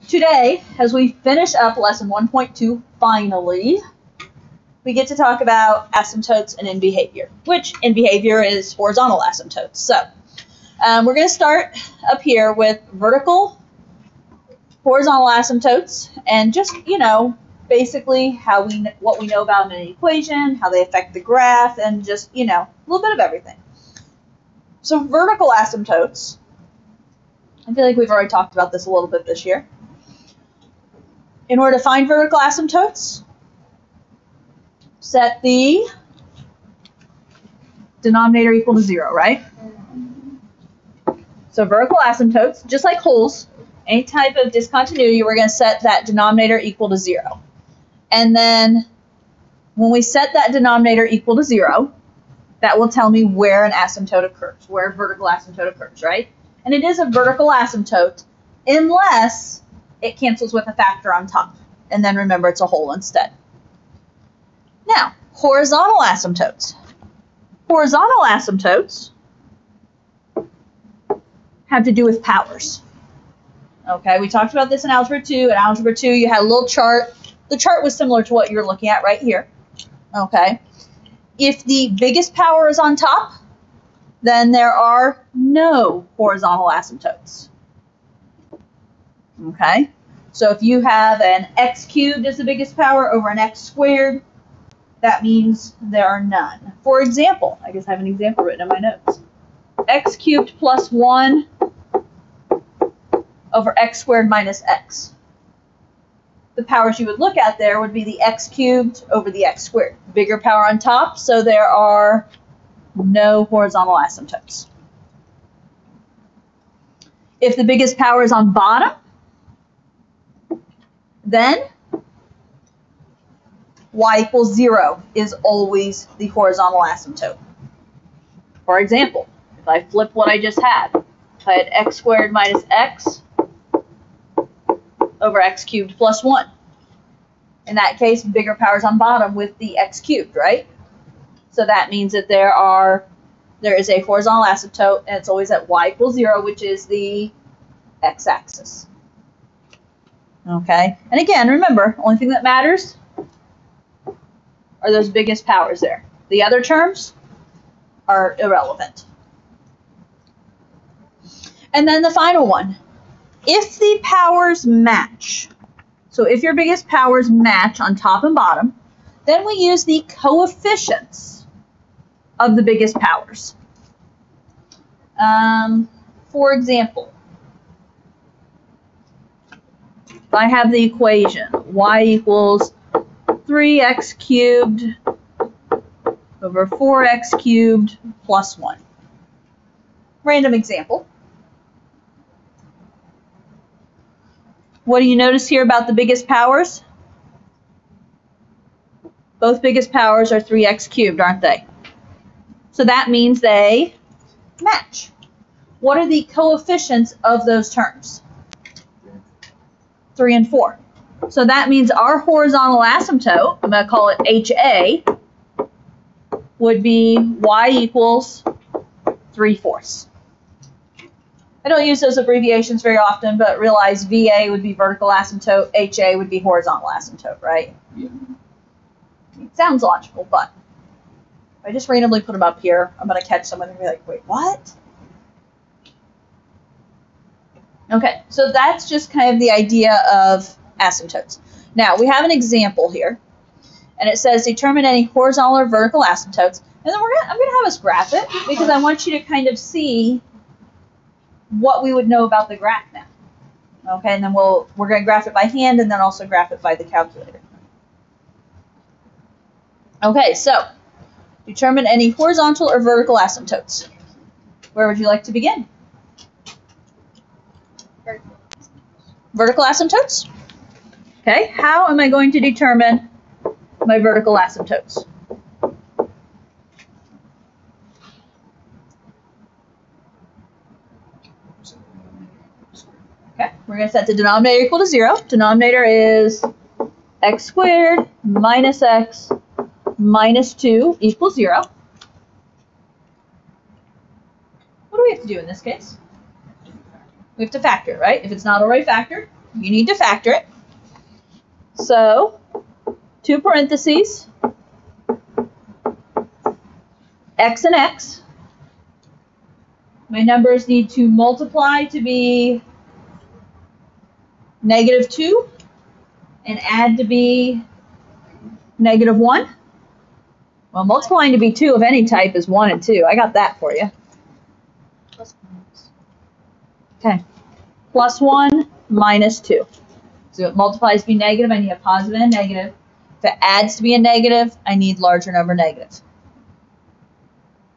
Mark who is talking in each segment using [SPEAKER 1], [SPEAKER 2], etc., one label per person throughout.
[SPEAKER 1] today, as we finish up lesson 1.2 finally, we get to talk about asymptotes and in behavior, which in behavior is horizontal asymptotes. So we're going to start up here with vertical, horizontal asymptotes, and just, basically what we know about an equation, how they affect the graph, and just, a little bit of everything. So vertical asymptotes, I feel like we've already talked about this a little bit this year. In order to find vertical asymptotes, set the denominator equal to 0, right? So vertical asymptotes, just like holes, any type of discontinuity, we're going to set that denominator equal to 0. And then when we set that denominator equal to 0, that will tell me where an asymptote occurs, where a vertical asymptote occurs, right? And it is a vertical asymptote unless it cancels with a factor on top. And then remember, it's a hole instead. Now, horizontal asymptotes. Horizontal asymptotes have to do with powers. Okay, we talked about this in Algebra 2. In Algebra 2, you had a little chart. The chart was similar to what you're looking at right here. Okay. If the biggest power is on top, then there are no horizontal asymptotes. Okay. So if you have an x cubed as the biggest power over an x squared, that means there are none. For example, I guess I have an example written in my notes. X cubed plus 1 over x squared minus x. The powers you would look at there would be the x cubed over the x squared. Bigger power on top, so there are no horizontal asymptotes. If the biggest power is on bottom, then y equals 0 is always the horizontal asymptote. For example, if I flip what I just had, if I had x squared minus x over x cubed plus 1. In that case, bigger power's on bottom with the x cubed, right? So that means that there is a horizontal asymptote, and it's always at y equals 0, which is the x-axis. Okay? And again, remember, only thing that matters are those biggest powers there. The other terms are irrelevant. And then the final one. If the powers match, so if your biggest powers match on top and bottom, then we use the coefficients of the biggest powers. For example, if I have the equation y equals 3x cubed over 4x cubed plus 1. Random example. What do you notice here about the biggest powers? Both biggest powers are 3x cubed, aren't they? So that means they match. What are the coefficients of those terms? 3 and 4. So that means our horizontal asymptote, I'm going to call it HA, would be y equals 3/4. I don't use those abbreviations very often, but realize VA would be vertical asymptote, HA would be horizontal asymptote, right? Yeah. It sounds logical, but if I just randomly put them up here, I'm going to catch someone and be like, wait, what? Okay, so that's just kind of the idea of asymptotes. Now, we have an example here, and it says determine any horizontal or vertical asymptotes, and then I'm going to have us graph it, because I want you to kind of see what we would know about the graph now. Okay, and then we're going to graph it by hand and then also graph it by the calculator. Okay, so determine any horizontal or vertical asymptotes. Where would you like to begin? Vertical asymptotes? Okay, how am I going to determine my vertical asymptotes? Okay, we're going to set the denominator equal to 0. Denominator is x squared minus x minus 2 equals 0. What do we have to do in this case? We have to factor it, right? If it's not already factored, you need to factor it. So, 2 parentheses, x and x. My numbers need to multiply to be -2 and add to be -1. Well, multiplying to be 2 of any type is 1 and 2. I got that for you. Okay. +1 minus 2. So it multiplies to be negative, I need a positive and a negative. If it adds to be a negative, I need larger number negatives.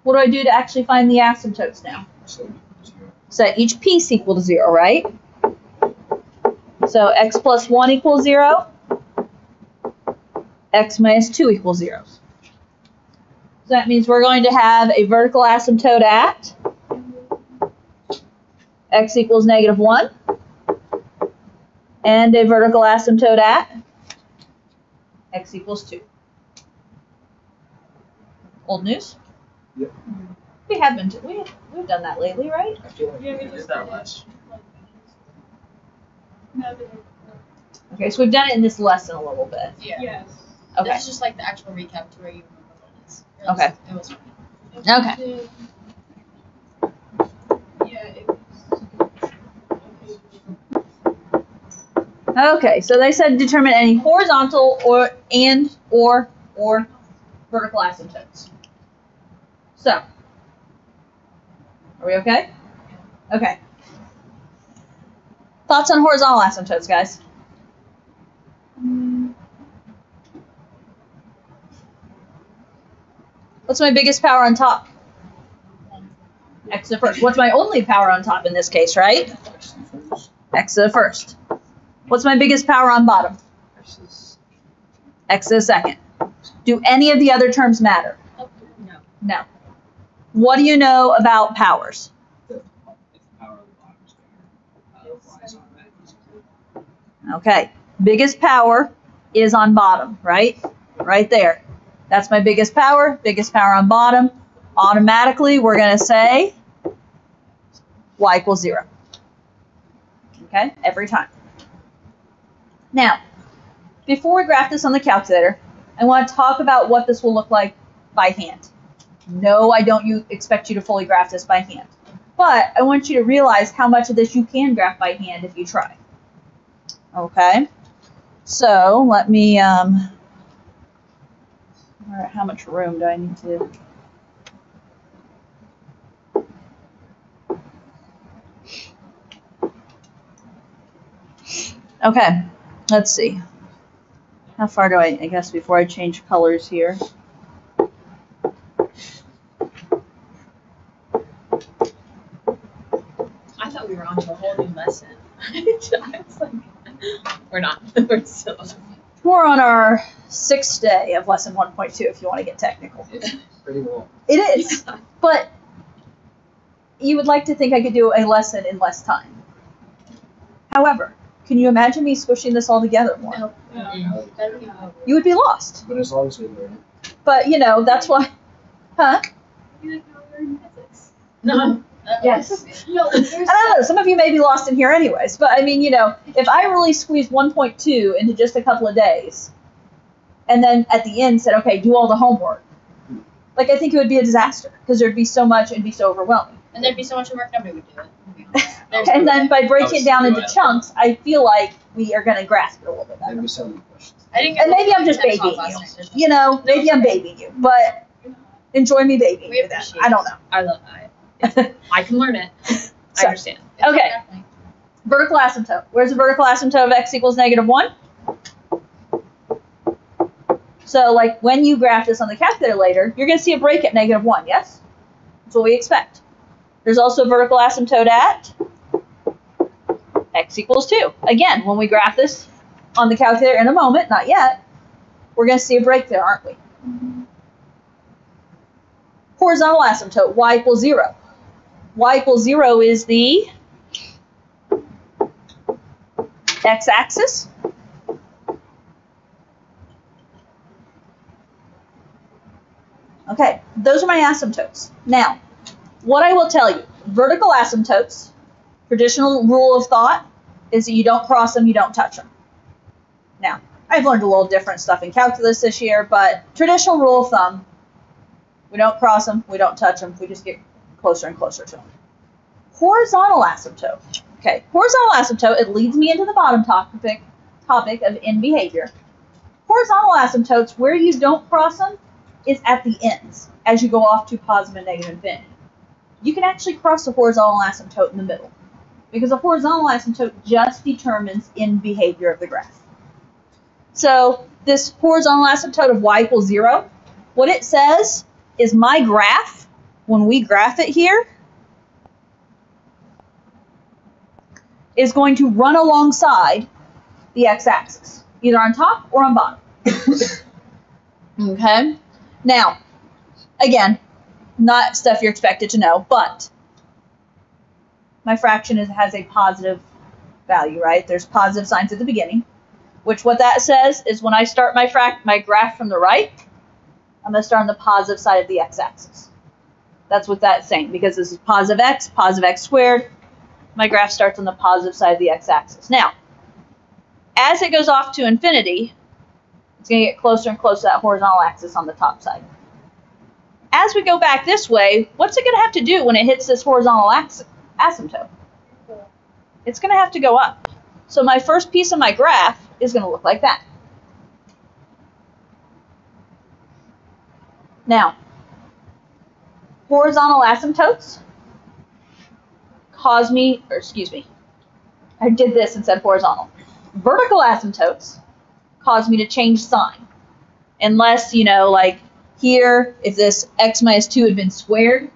[SPEAKER 1] What do I do to actually find the asymptotes now? Set each piece equal to 0, right? So x plus 1 equals 0. X minus 2 equals 0. So that means we're going to have a vertical asymptote at x equals -1 and a vertical asymptote at x equals 2. Old news?
[SPEAKER 2] Yep.
[SPEAKER 1] We've done that lately, right?
[SPEAKER 2] I feel like we did that last year.
[SPEAKER 1] Okay, so we've done it in this lesson a little bit.
[SPEAKER 3] Yeah.
[SPEAKER 4] Yes.
[SPEAKER 1] Okay.
[SPEAKER 3] This is just like the actual recap to where you remember what it is.
[SPEAKER 1] Okay.
[SPEAKER 3] It was funny.
[SPEAKER 1] Okay. Okay, so they said determine any horizontal or vertical asymptotes. So, are we okay? Okay. Thoughts on horizontal asymptotes, guys? What's my biggest power on top? X to the first. What's my only power on top in this case, right? X to the first. What's my biggest power on bottom? X to the second. Do any of the other terms matter?
[SPEAKER 3] No.
[SPEAKER 1] No. What do you know about powers? Okay. Biggest power is on bottom, right? Right there. That's my biggest power on bottom. Automatically, we're going to say y equals 0. Okay? Every time. Now, before we graph this on the calculator, I want to talk about what this will look like by hand. No, I don't expect you to fully graph this by hand. But I want you to realize how much of this you can graph by hand if you try. Okay? So, let me, how much room do I need to... Okay, let's see. How far do I guess, before I change colors here?
[SPEAKER 3] I thought we were on to a whole new lesson. I was like, we're not. We're still.
[SPEAKER 1] We're on our 6th day of lesson 1.2 if you want to get technical.
[SPEAKER 2] It's pretty well.
[SPEAKER 1] It is, but you would like to think I could do a lesson in less time. However, can you imagine me squishing this all together more?
[SPEAKER 3] No.
[SPEAKER 1] You would be lost.
[SPEAKER 2] But as long as we learn it.
[SPEAKER 1] But, you know, that's why... Huh?
[SPEAKER 4] You like how we're in physics.
[SPEAKER 3] No.
[SPEAKER 1] Yes.
[SPEAKER 4] No, there's
[SPEAKER 1] I don't know, some of you may be lost in here anyways, but I mean, you know, if I really squeezed 1.2 into just a couple of days, and then at the end said, okay, do all the homework, like, I think it would be a disaster, because there'd be so much, it'd be so overwhelming.
[SPEAKER 3] And there'd be so much homework, nobody would do it.
[SPEAKER 1] And then by breaking it down into chunks, I feel like we are going to grasp it a little bit better.
[SPEAKER 2] Maybe so many questions.
[SPEAKER 3] I didn't
[SPEAKER 1] And maybe I'm just babying you. You know, maybe I'm babying you, but enjoy me babying
[SPEAKER 3] We
[SPEAKER 1] you then.
[SPEAKER 3] appreciate
[SPEAKER 1] I don't know.
[SPEAKER 3] I love it. I can learn it.
[SPEAKER 1] So,
[SPEAKER 3] I understand.
[SPEAKER 1] Okay. Vertical asymptote. Where's the vertical asymptote of x equals -1? So, like, when you graph this on the calculator later, you're going to see a break at -1, yes? That's what we expect. There's also a vertical asymptote at x equals 2. Again, when we graph this on the calculator in a moment, not yet, we're going to see a break there, aren't we? Horizontal asymptote, y equals 0. Y equals 0 is the x-axis. Okay, those are my asymptotes. Now, what I will tell you, vertical asymptotes, traditional rule of thought, is that you don't cross them, you don't touch them. Now, I've learned a little different stuff in calculus this year, but traditional rule of thumb, we don't cross them, we don't touch them, we just get closer and closer to them. Horizontal asymptote. Okay, horizontal asymptote, it leads me into the bottom topic of end behavior. Horizontal asymptotes, where you don't cross them, is at the ends, as you go off to positive and negative infinity. You can actually cross a horizontal asymptote in the middle, because a horizontal asymptote just determines end behavior of the graph. So this horizontal asymptote of y equals 0, what it says is my graph, when we graph it here, is going to run alongside the x-axis, either on top or on bottom. Okay? Now, again, not stuff you're expected to know, but my fraction has a positive value, right? There's positive signs at the beginning, which what that says is when I start my graph from the right, I'm going to start on the positive side of the x-axis. That's what that's saying, because this is positive x squared. My graph starts on the positive side of the x-axis. Now, as it goes off to infinity, it's going to get closer and closer to that horizontal axis on the top side. As we go back this way, what's it going to have to do when it hits this horizontal asymptote? It's going to have to go up. So my first piece of my graph is going to look like that. Now, horizontal asymptotes cause me, or excuse me, I did this instead of horizontal. Vertical asymptotes cause me to change sign. Unless, you know, like here, if this x minus 2 had been squared,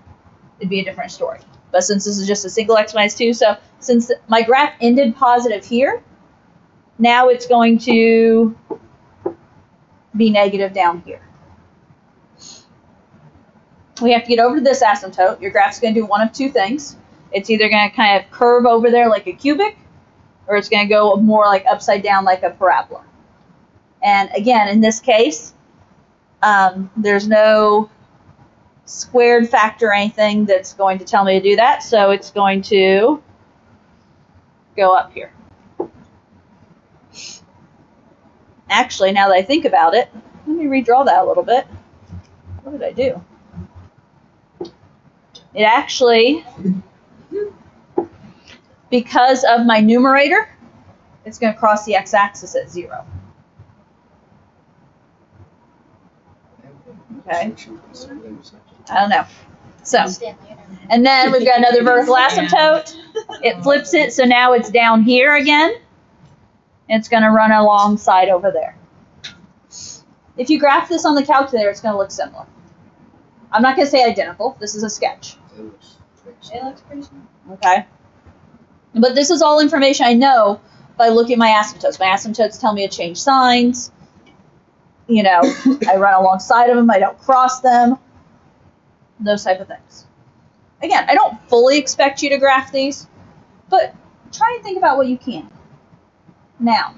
[SPEAKER 1] it'd be a different story. But since this is just a single x minus 2, so since my graph ended positive here, now it's going to be negative down here. We have to get over to this asymptote. Your graph's going to do one of two things. It's either going to kind of curve over there like a cubic, or it's going to go more like upside down like a parabola. And again, in this case, there's no squared factor or anything that's going to tell me to do that, so it's going to go up here. Actually, now that I think about it, let me redraw that a little bit. What did I do? It actually, because of my numerator, it's going to cross the x-axis at 0. Okay. I don't know. So, and then we've got another vertical asymptote. It flips it, so now it's down here again. And it's going to run alongside over there. If you graph this on the calculator, it's going to look similar. I'm not going to say identical. This is a sketch.
[SPEAKER 4] It looks pretty small.
[SPEAKER 1] Okay. But this is all information I know by looking at my asymptotes. My asymptotes tell me to change signs. You know, I run alongside of them. I don't cross them. Those type of things. Again, I don't fully expect you to graph these, but try and think about what you can. Now,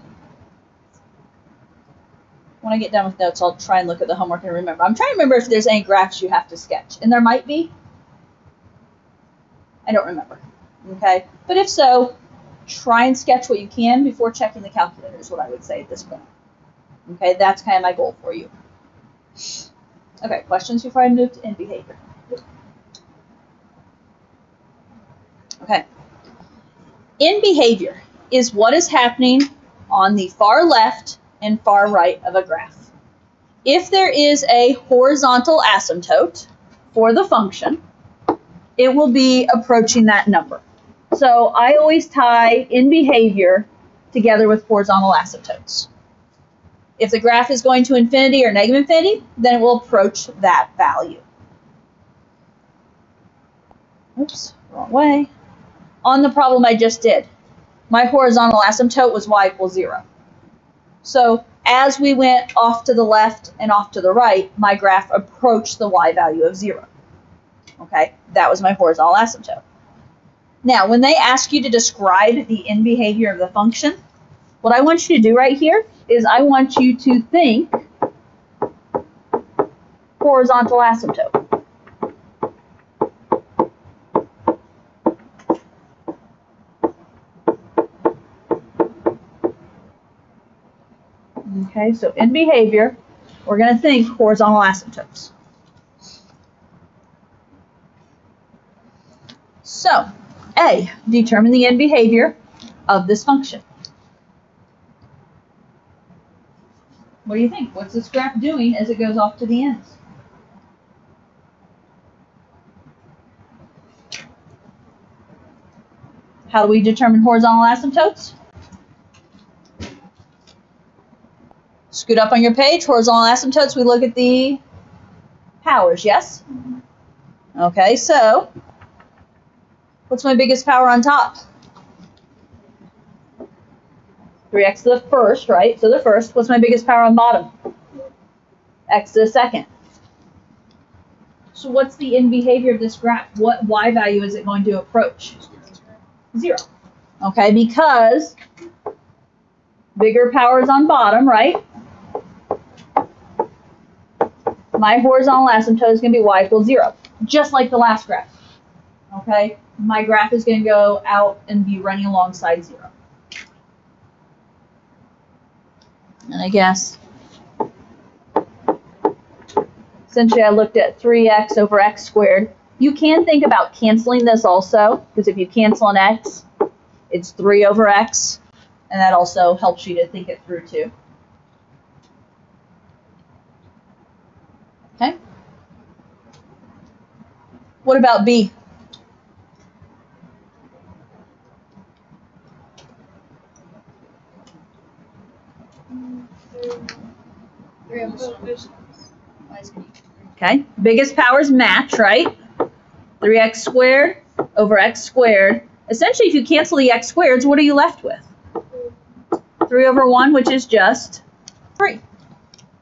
[SPEAKER 1] when I get done with notes, I'll try and look at the homework and remember. I'm trying to remember if there's any graphs you have to sketch, and there might be. I don't remember. Okay? But if so, try and sketch what you can before checking the calculator is what I would say at this point. Okay, that's kind of my goal for you. Okay, questions before I move to end behavior? Okay. End behavior is what is happening on the far left and far right of a graph. If there is a horizontal asymptote for the function, it will be approaching that number. So I always tie end behavior together with horizontal asymptotes. If the graph is going to infinity or negative infinity, then it will approach that value. Oops, wrong way. On the problem I just did, my horizontal asymptote was y equals 0. So as we went off to the left and off to the right, my graph approached the y value of 0. Okay, that was my horizontal asymptote. Now, when they ask you to describe the end behavior of the function, what I want you to do right here is I want you to think horizontal asymptote. Okay, so in behavior, we're going to think horizontal asymptotes. So, A, determine the end behavior of this function. What do you think? What's this graph doing as it goes off to the ends? How do we determine horizontal asymptotes? Scoot up on your page, horizontal asymptotes, we look at the powers, yes? Okay, so what's my biggest power on top? 3x to the first, right? So the first. What's my biggest power on bottom? X to the second. So what's the end behavior of this graph? What y value is it going to approach? 0. Okay, because bigger power is on bottom, right? My horizontal asymptote is going to be y equals 0, just like the last graph. Okay, my graph is going to go out and be running alongside 0. And I guess, essentially I looked at 3x over x squared. You can think about canceling this also, because if you cancel an x, it's 3 over x, and that also helps you to think it through too. Okay. What about B? Okay, biggest powers match, right? 3x squared over x squared. Essentially, if you cancel the x squareds, what are you left with? 3 over 1, which is just 3.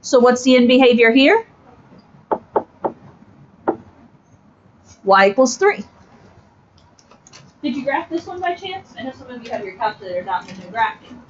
[SPEAKER 1] So what's the end behavior here? Y equals 3. Did you graph this one by chance? I know some of you have your calculator out and you're graphing.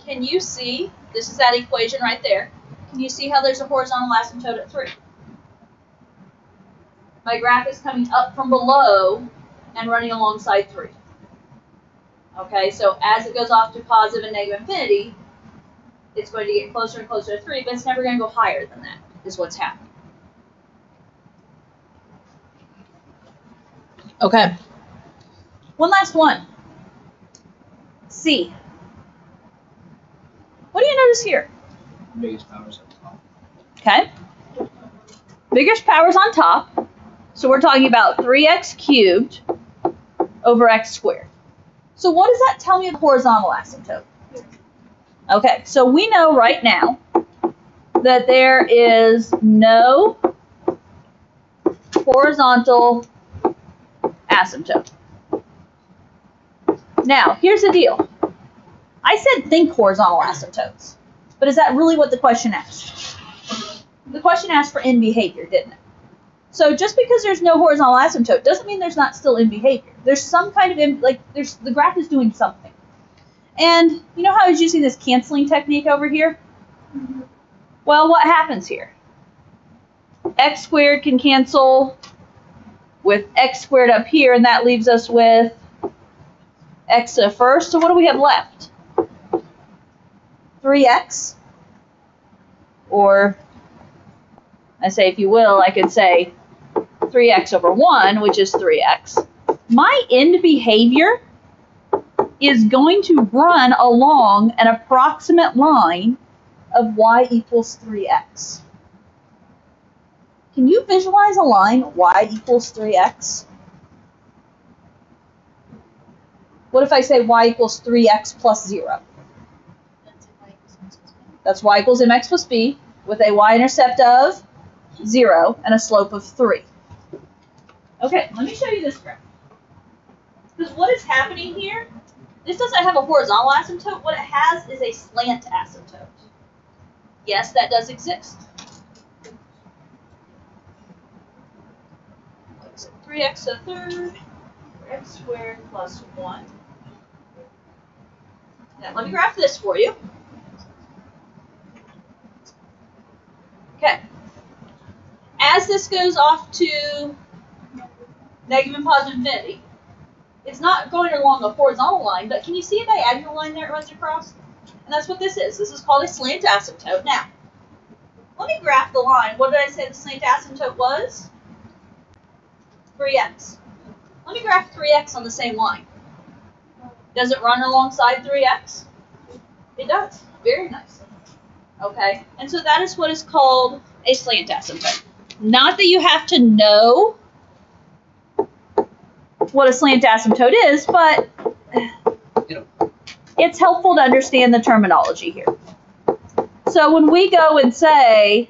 [SPEAKER 1] Can you see, this is that equation right there, can you see how there's a horizontal asymptote at 3? My graph is coming up from below and running alongside 3. Okay, so as it goes off to positive and negative infinity, it's going to get closer and closer to 3, but it's never going to go higher than that, is what's happening. Okay. One last one. C. What do you notice here?
[SPEAKER 2] Biggest powers at the top.
[SPEAKER 1] Okay. Biggest power's on top. So we're talking about 3x cubed over x squared. So what does that tell me of horizontal asymptote? Okay, so we know right now that there is no horizontal asymptote. Now, here's the deal. I said think horizontal asymptotes, but is that really what the question asked? The question asked for end behavior, didn't it? So just because there's no horizontal asymptote doesn't mean there's not still end behavior. There's some kind of, the graph is doing something. And you know how I was using this canceling technique over here? Well, what happens here? X squared can cancel with x squared up here, and that leaves us with x to the first. So what do we have left? 3x, or I say, if you will, I could say 3x over 1, which is 3x. My end behavior is going to run along an approximate line of y equals 3x. Can you visualize a line y equals 3x? What if I say y equals 3x plus 0? That's y equals mx plus b with a y-intercept of 0 and a slope of 3. Okay, let me show you this graph. Because what is happening here, this doesn't have a horizontal asymptote. What it has is a slant asymptote. Yes, that does exist. 3x to the third, x squared plus 1. Now let me graph this for you. Okay. As this goes off to negative and positive infinity, it's not going along a horizontal line, but can you see a diagonal line there it runs across? And that's what this is. This is called a slant asymptote. Now, let me graph the line. What did I say the slant asymptote was? 3x. Let me graph 3x on the same line. Does it run alongside 3x? It does. Very nice. Okay, and so that is what is called a slant asymptote. Not that you have to know what a slant asymptote is, but it's helpful to understand the terminology here. So when we go and say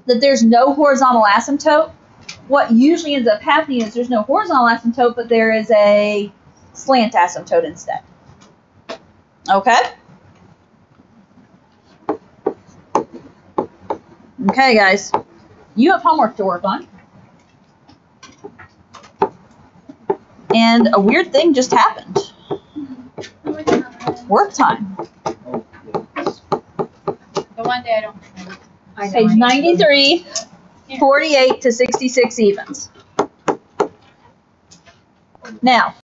[SPEAKER 1] that there's no horizontal asymptote, what usually ends up happening is there's no horizontal asymptote, but there is a slant asymptote instead. Okay? Okay, guys. You have homework to work on. And a weird thing just happened. Work time.
[SPEAKER 3] The one day I don't remember.
[SPEAKER 1] Page 93, 48 to 66 evens. Now,